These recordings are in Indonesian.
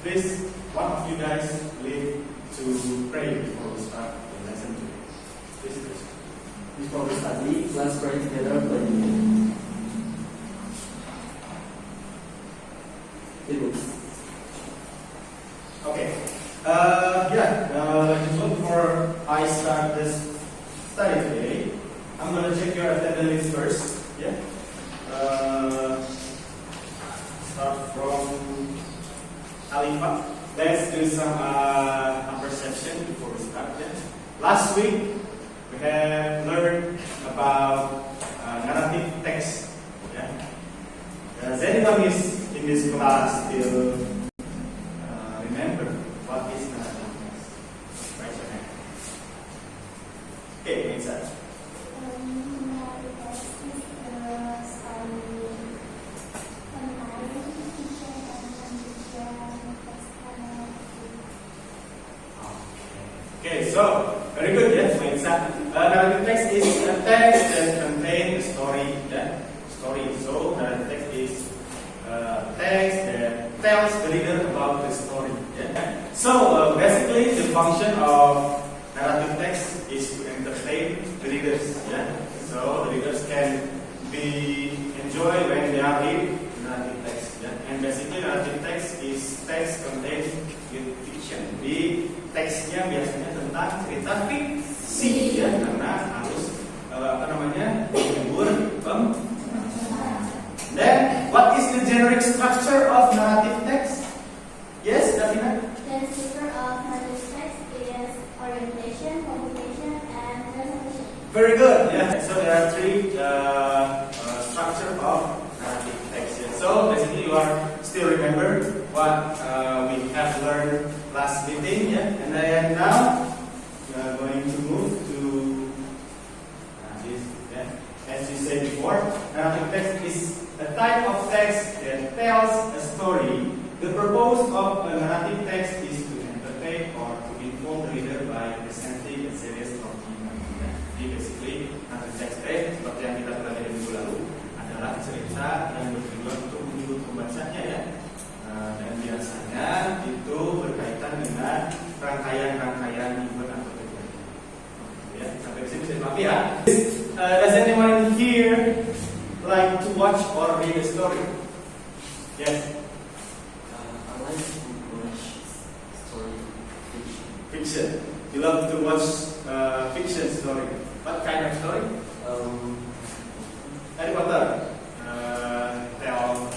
Please, one of you guys lead to pray before we start the lesson today. Please. Before we study, let's pray together. Okay. Before I start this study today, I'm going to check your attendance first. Yeah. Start from Alifah. Let's do some perception before we start. Yeah. Last week we have learned about narrative text. Yeah. Does anyone is in this class still remember what is narrative text? Raise your hand. Okay, Lisa. Okay, so very good. Yes, Lisa. Narrative text is a text that contains a story. Yeah, story. So narrative text is text that tells the reader about the story. Yeah. So basically, the function of narrative text is to entertain the readers. Yeah. So the readers can be enjoy when they are reading narrative text. Yeah. And basically, narrative text is text contained with fiction. Di teksnya biasanya tentang cerita fiksi, ya, karena harus menghibur. Then, what is the generic structure of narrative text? Yes, Davina? The structure of narrative text is orientation, communication, and resolution. Very good. Yeah. So there are three structure of narrative text. Yeah. So basically, you are still remember what we have learned last meeting. Yeah. And then now we are going to move to this. Yeah. As you said before, narrative text is a type of text that tells a story. The purpose of a narrative text is to entertain or to inform the reader by presenting a series of events. Jadi basically narrative text seperti yang kita pelajari minggu lalu adalah cerita yang bertujuan untuk menghibur pembacanya, ya. Dan biasanya itu berkaitan dengan rangkaian-rangkaian event atau kejadian. Ya, sampai di sini bisa dipahami ya. Does anyone here like to watch or read a story? Yes. I like to watch story fiction. Fiction. You love to watch fiction story. What kind of story? Harry Potter. Tell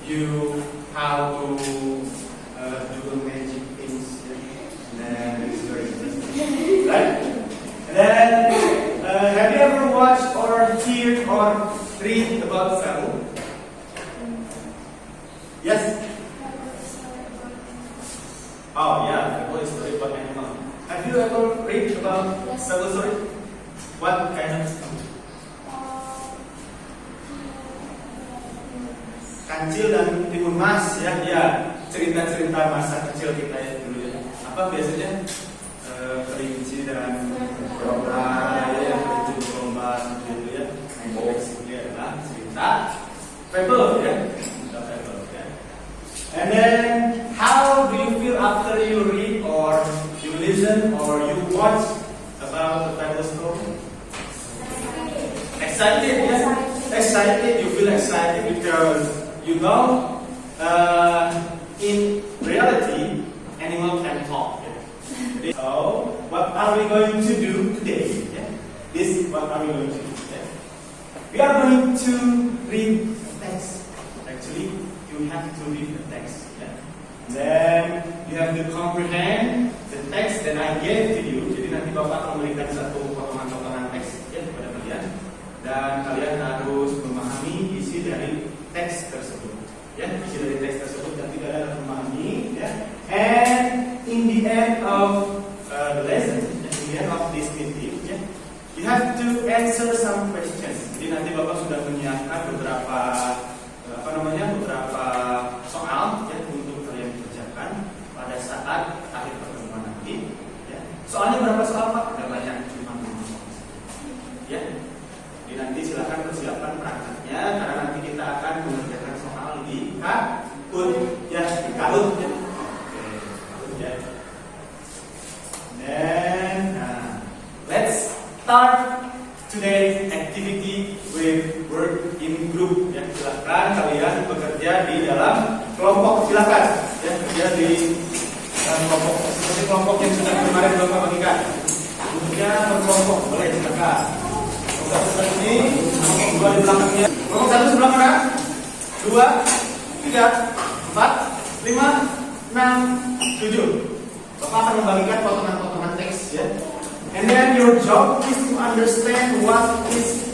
you how to do magic things. And then it's very interesting, right? And then have you ever watched or heard or read about Samu? Yes. Oh yeah, the story about animal. Have you ever read about Samu story? What kind of story? Kancil dan Timun Mas, ya, ya, cerita-cerita masa kecil kita ya dulu ya. Apa biasanya kelinci dan berlomba, ya, kelinci berlomba gitu ya. Basically adalah cerita fable, ya, cerita fable, ya. And then how do you feel after you read or you listen or you watch about the fable story? Excited, ya. Excited, you feel excited because you know, in reality, animal can talk. Yeah? So, what are we going to do today? Yeah? This is what are we going to do. Yeah? We are going to read the text. Actually, you have to read the text. Yeah? Then you have to comprehend the text that I gave to you. Jadi nanti Bapak memberikan satu potongan-potongan teks ya kepada kalian, dan kalian harus memahami isi dari teks tersebut, ya, isi dari teks tersebut dan tidak ada memahami, ya. And in the end of the lesson, in the end of this meeting, ya, you have to answer some questions. Jadi nanti Bapak sudah menyiapkan beberapa beberapa soal, ya, untuk kalian kerjakan pada saat akhir pertemuan nanti, ya. Soalnya berapa soal Pak? Tidak banyak, cuma 5 soal, ya. Jadi nanti silakan persiapkan perangkatnya karena nanti kita akan mengerjakan soal di KUT, ya, di KUT, ya. Oke. kalian bekerja di dalam kelompok. Silakan ya, kerja di dalam kelompok seperti kelompok yang sudah kemarin Bapak bagikan. Duduknya berkelompok, boleh silakan. Kelompok seperti ini, kelompok dua di belakangnya. Kelompok satu sebelah mana? 2, 3, 4, 5, 6, 7. Bapak akan membagikan potongan-potongan teks ya. And then your job is to understand what is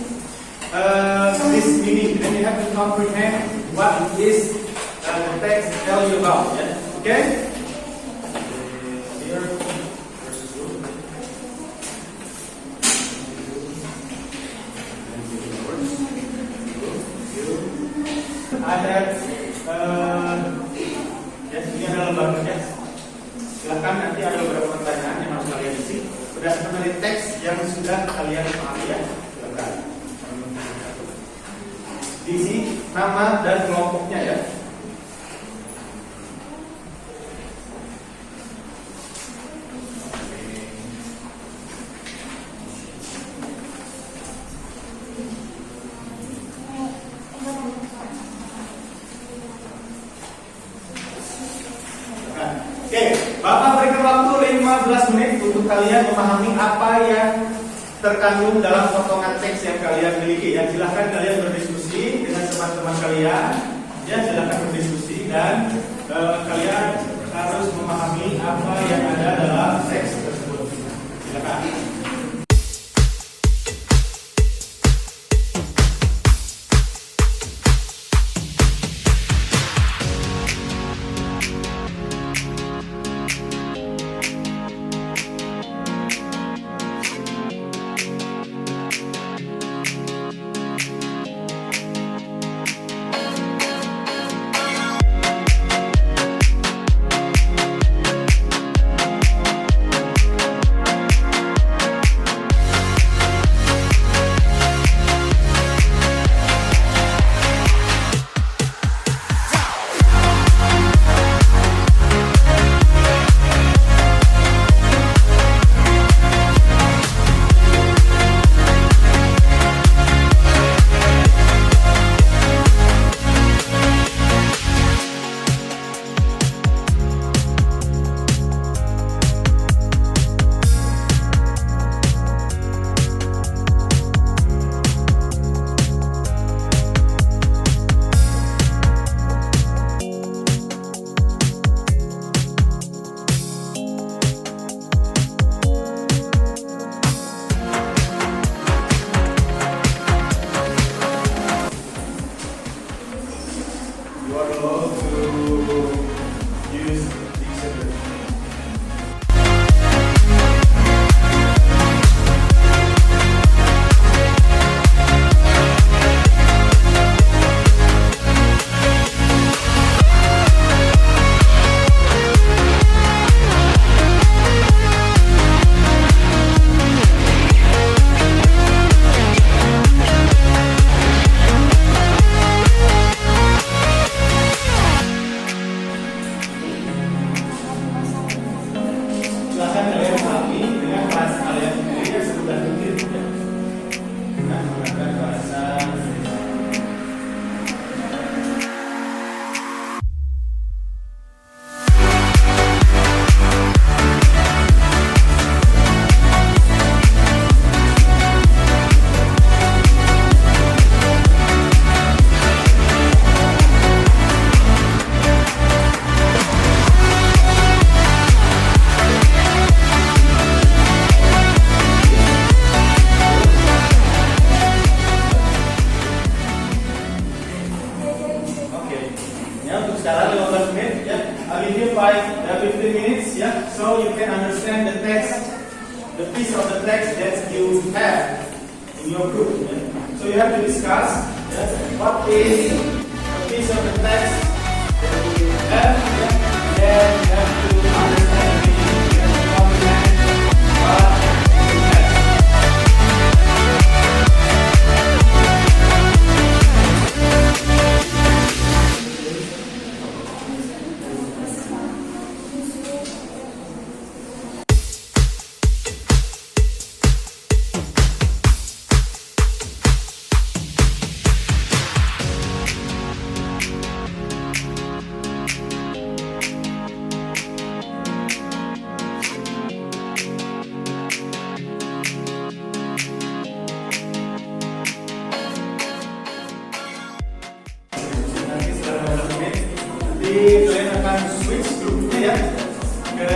this meaning. Then you have to comprehend what is the text tell you about. Yeah? Okay? Here, verses 2. Ada ya, ini adalah lembaga. Silahkan nanti ada beberapa pertanyaan yang harus kalian isi berdasarkan dari teks yang sudah kalian pahami ya. Silakan. Diisi nama dan kelompoknya ya. Oke, Bapak berikan waktu 15 menit untuk kalian memahami apa yang terkandung dalam potongan teks yang kalian miliki. Ya, silahkan kalian berdiskusi dengan teman-teman kalian. Ya, silahkan berdiskusi dan kalian harus memahami apa yang ada dalam teks tersebut. Silakan. You are allowed to use dictionary. Silahkan kalian pahami dengan bahasa kalian sendiri yang sudah mungkin ya. Dengan menggunakan bahasa Indonesia. Ya, untuk sekarang 15 menit ya. I'll give you 15 minutes ya, so you can understand the text, the piece of the text that you have in your group. Ya. So you have to discuss ya, what is the piece of the text that you have ya. Then you have to understand the meaning, you have to comprehend what you have. Jadi kalian akan switch grupnya ya ke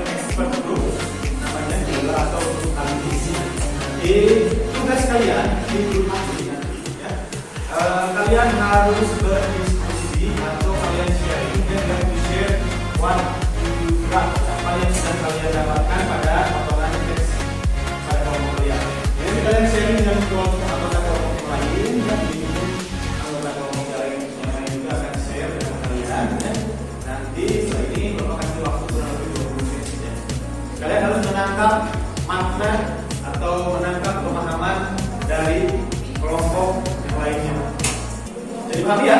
expert group, namanya dealer atau grup ahli. Jadi tugas kalian di grup ahli nanti ya, kalian harus berdiskusi atau kalian sharing dan to share what you got, apa yang sedang kalian dapatkan pada potongan teks pada kelompok kalian. Jadi kalian sharing dengan kelompok anggota kelompok yang lain dan anggota kelompok yang lain juga akan share dengan kalian ya. Nanti setelah ini Bapak kasih waktu kurang lebih 20 menit ya. Kalian harus menangkap makna atau menangkap pemahaman dari kelompok yang lainnya. Jadi paham ya?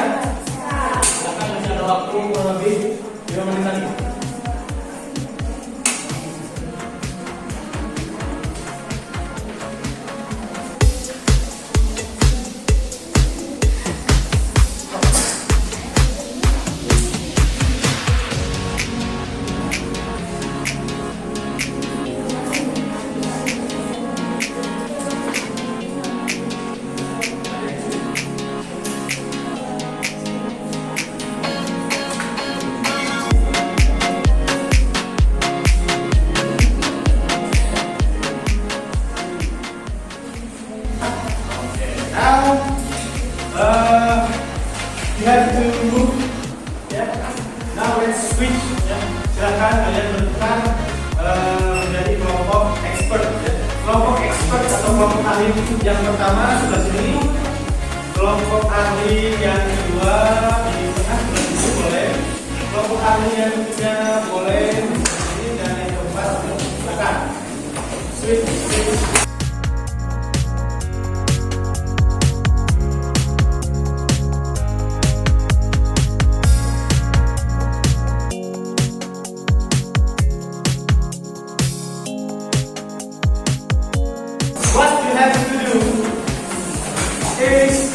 Silakan, masih ada waktu kurang lebih 5 menit lagi. You have to move. Yeah. Now let's switch. Yeah. Silakan kalian bertukar menjadi kelompok expert. Ya. Kelompok expert atau kelompok ahli yang pertama sebelah sini. Kelompok ahli yang kedua di tengah sebelah sini boleh. Kelompok ahli yang ketiga boleh di sini, dan yang keempat silakan switch. What you have to do is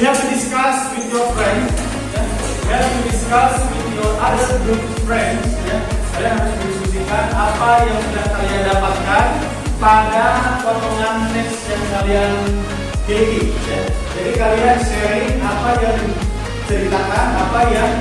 you have to discuss with your friends. Ya. You have to discuss with your other group friends. Ya. Kalian harus diskusikan apa yang sudah kalian dapatkan pada potongan teks yang kalian miliki. Ya. Jadi kalian sharing apa yang ceritakan, apa yang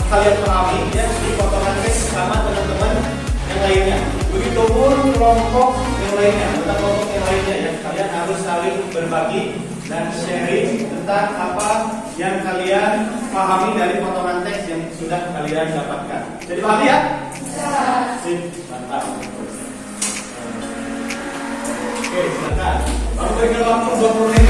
kalian pahami ya, di potongan teks sama teman-teman yang lainnya. Begitupun kelompok yang lainnya, tentang kelompok yang lainnya ya, kalian harus saling berbagi dan sharing tentang apa yang kalian pahami dari potongan teks yang sudah kalian dapatkan. Jadi paham ya? Sip, mantap. Oke, silakan. Baru berikan waktu 20 menit.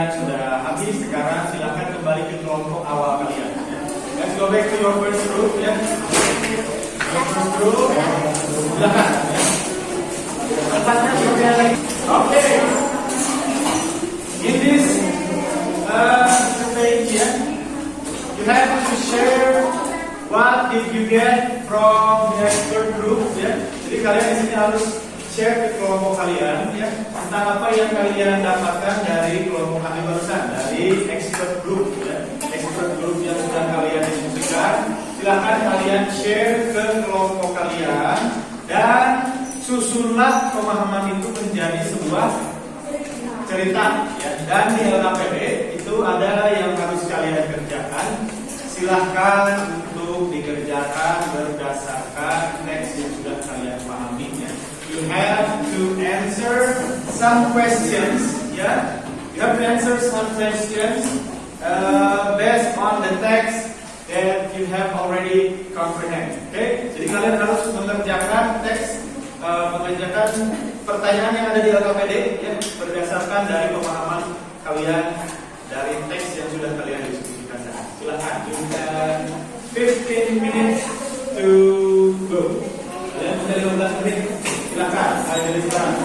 kalian sudah habis, sekarang silakan kembali ke kelompok awal kalian. Ya. Let's go back to your first group. Ya. Your first group. Silakan. Ya. Tempatnya berbeda lagi. Oke. In this page, ya, you have to share what did you get from the expert group. Ya. Jadi kalian di sini harus share ke kelompok kalian, ya, tentang apa yang kalian dapatkan dari kelompok kami barusan, dari expert group, ya, expert group yang sudah kalian diskusikan. Silahkan kalian share ke kelompok kalian dan susunlah pemahaman itu menjadi sebuah cerita, ya. Dan di LKPD itu ada yang harus kalian kerjakan. Silahkan untuk dikerjakan berdasarkan teks yang sudah kalian pahami, ya. You have to answer some questions, yeah. You have to answer some questions based on the text that you have already comprehend. Okay, jadi kalian harus mengerjakan teks, mengerjakan pertanyaan yang ada di LKPD, ya, berdasarkan dari pemahaman kalian dari teks yang sudah kalian diskusikan. Silakan, you have 15 minutes to go. Kalian punya 15 menit. Silakan, ayo dari sekarang.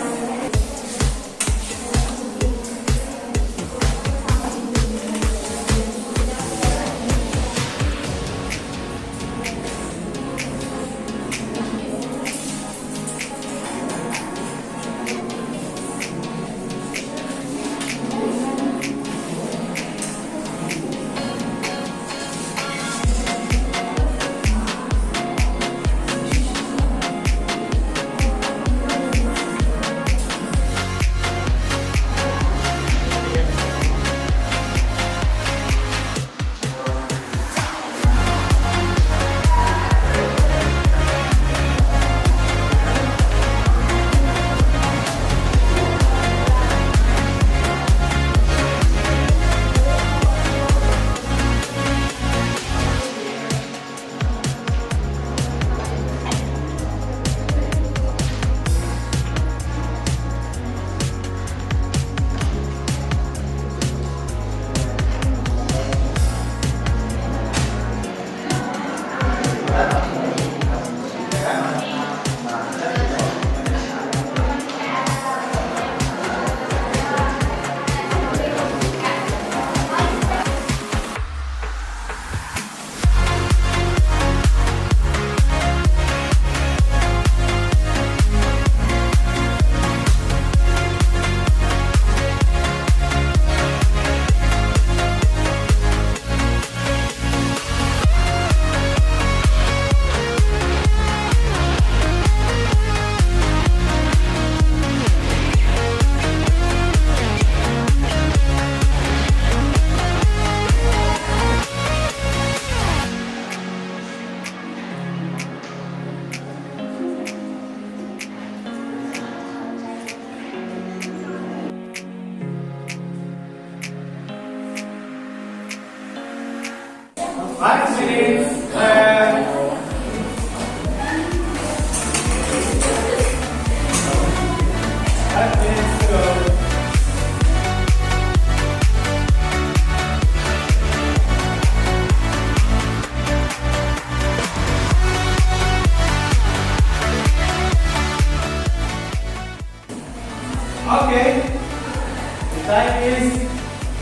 Okay, the time is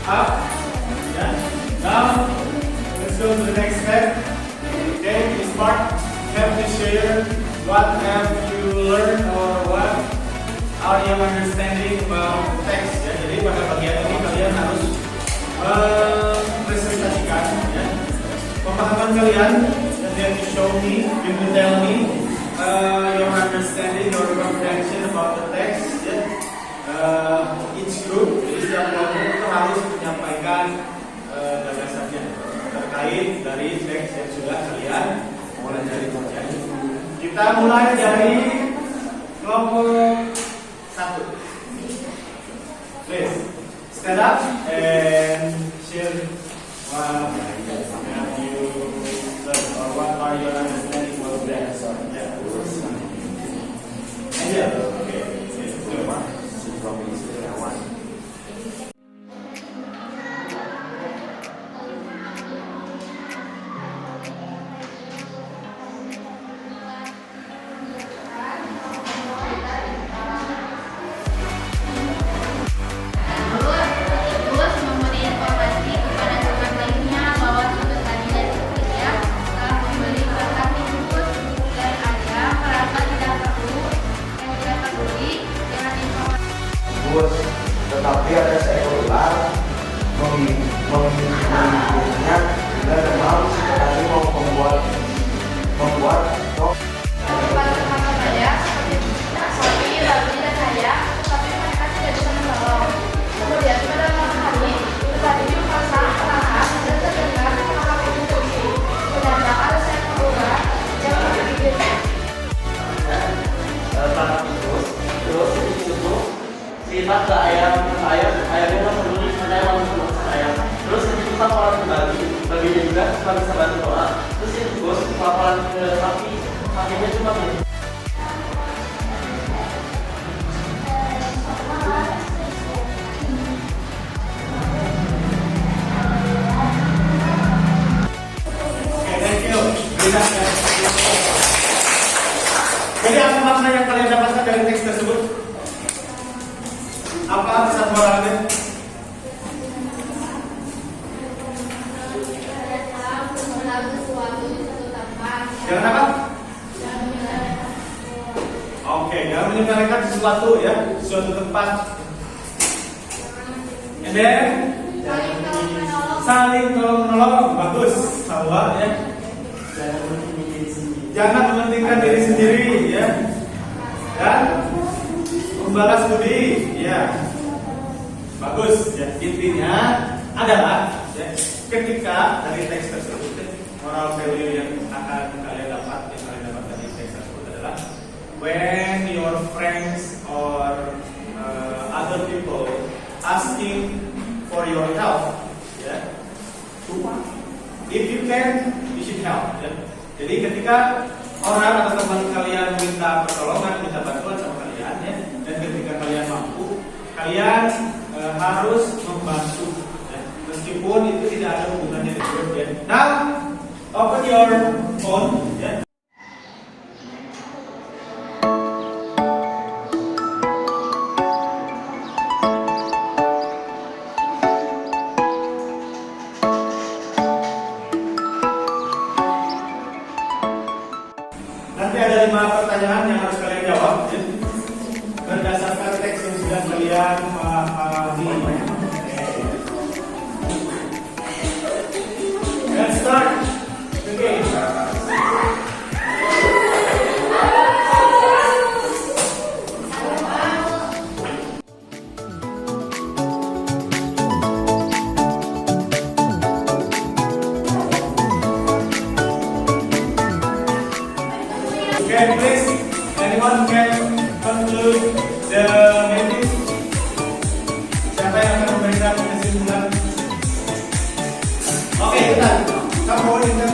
up. Yeah. Now let's go to the next step. Okay, this part you have to share what have you learned or what are you understanding about the text. Ya. Jadi pada bagian ini kalian harus presentasikan, ya, pemahaman kalian, and then you show me, you will tell me your understanding or comprehension about the text. Ya. Each group, jadi setiap kelompok itu harus menyampaikan gagasannya terkait dari teks yang sudah kalian pelajari. Kita mulai dari kelompok 1. Please stand up and share what have you learned or what are your understanding about that. Yeah. Okay. tetapi ada seekor ular mengikutinya hingga demam sekali mau membuat Teman-teman saya seperti sapi, babi, dan ayam, tetapi mereka tidak bisa menolong. Kemudian pada malam hari, petani pasang perlahan dan terdengar suara pintu kunci. Mendadak ada seekor ular yang menggigitnya. Tanah tikus, terus itu cerita ke ayamnya kan peduli saya langsung ke ayam. Terus itu laporan ke baginya juga supaya bisa bantu doa. Terus itu tikus laporan ke sapinya cuma gitu. Okay, thank you. Jadi apa makna yang kalian dapatkan dari teks tersebut? Apa pesan moralnya? Jangan apa? Oke, jangan menyepelekan sesuatu ya, suatu tempat. And then saling tolong menolong, bagus, sama ya. Jangan mementingkan diri sendiri ya, dan membalas budi ya, bagus ya. Intinya adalah ya, ketika dari teks tersebut moral value yang akan kalian dapat dari teks tersebut adalah when your friends or other people asking for your help ya, if you can you should help ya. Jadi ketika orang atau teman kalian minta pertolongan, minta bantuan sama kalian ya, dan ketika kalian mampu, kalian harus membantu ya. Meskipun itu tidak ada hubungannya dengan grup ya. Now, open your phone ya. Nanti ada 5 pertanyaan yang harus kalian jawab ya, berdasarkan teks yang sudah kalian pahami. Let's start the game. Okay, please, anyone can conclude the meeting? Siapa yang akan memberikan kesimpulan? Oke, bentar. Kamu boleh kan?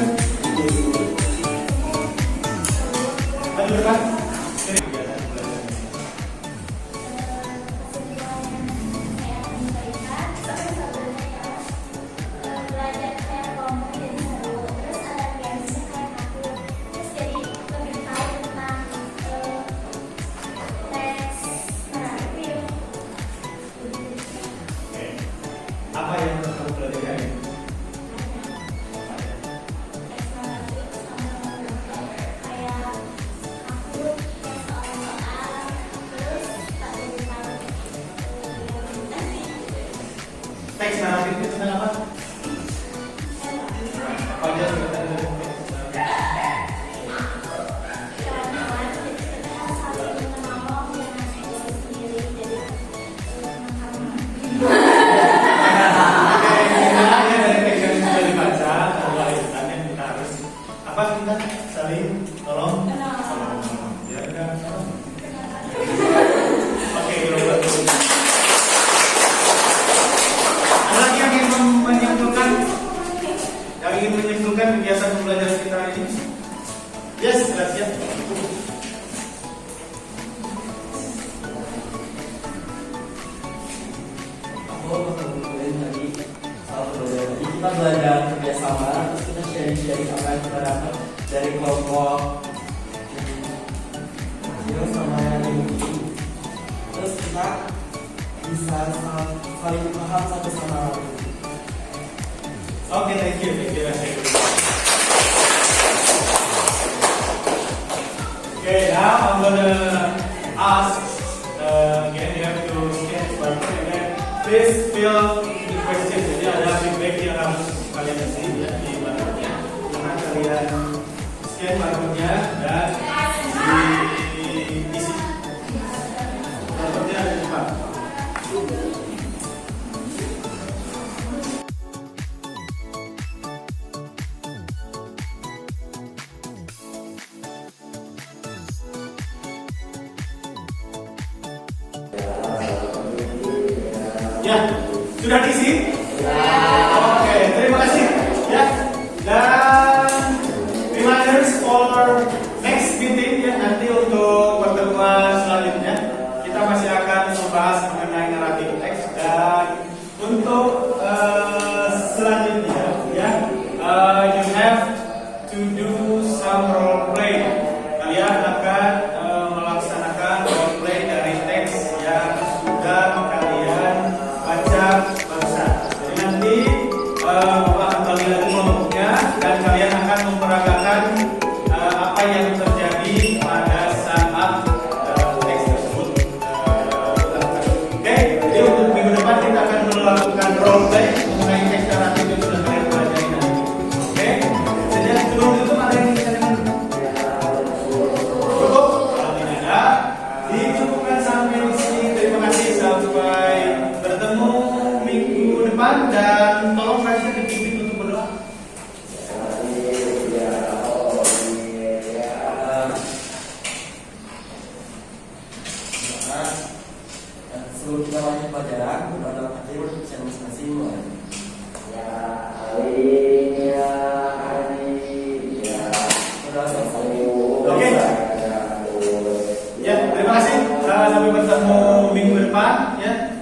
Lanjutkan. Apa yang kamu pelajari? Teks naratif itu tentang apa? Apa aja sebenarnya dari teks naratif? Apa kita saling tolong? Ya kan? Oke, ada lagi yang ingin menyimpulkan? Yang ingin menyimpulkan kegiatan pembelajaran kita hari ini? Yes, sudah siap. Aku bakal ngumpulin tadi soal pembelajaran tadi. Kita belajar kerjasama, terus kita sharing apa yang kita dapat dari kelompok terus sama yang ini. Terus kita bisa saling paham satu sama lain. Okay, thank you. Okay, now I'm gonna ask again. You have to sketch by again. please fill the question. Jadi ada feedback yang harus kalian isi ya di barcode-nya. Jangan kalian scan barcode-nya dan diisi. Barcode-nya ada di depan. Ya, sudah diisi? Oke, terima kasih. Ya, dan reminders for next meeting ya, nanti untuk pertemuan selanjutnya kita masih akan membahas mengenai naratif teks dan untuk selanjutnya ya, you have to do some role play. Kalian akan melaksanakan role play dari teks yang sudah kalian baca barusan. Jadi nanti Bapak akan bagi lagi kelompoknya dan kalian akan memperagakan apa yang terjadi pada saat teks tersebut. Oke, jadi untuk minggu depan kita akan melakukan role play mengenai teks naratif yang sudah kalian pelajari nanti. Oke, jadi sebelum itu ada yang bisa cukup? Kalau tidak ada, dicukupkan sampai di sini. Terima kasih, sampai bertemu minggu depan dan tolong Raisa dipimpin untuk berdoa. Sebelum kita lanjut pelajaran, berdoa dalam hati untuk siapa masing-masing. Oke. Ya, terima kasih. Sampai bertemu minggu depan ya.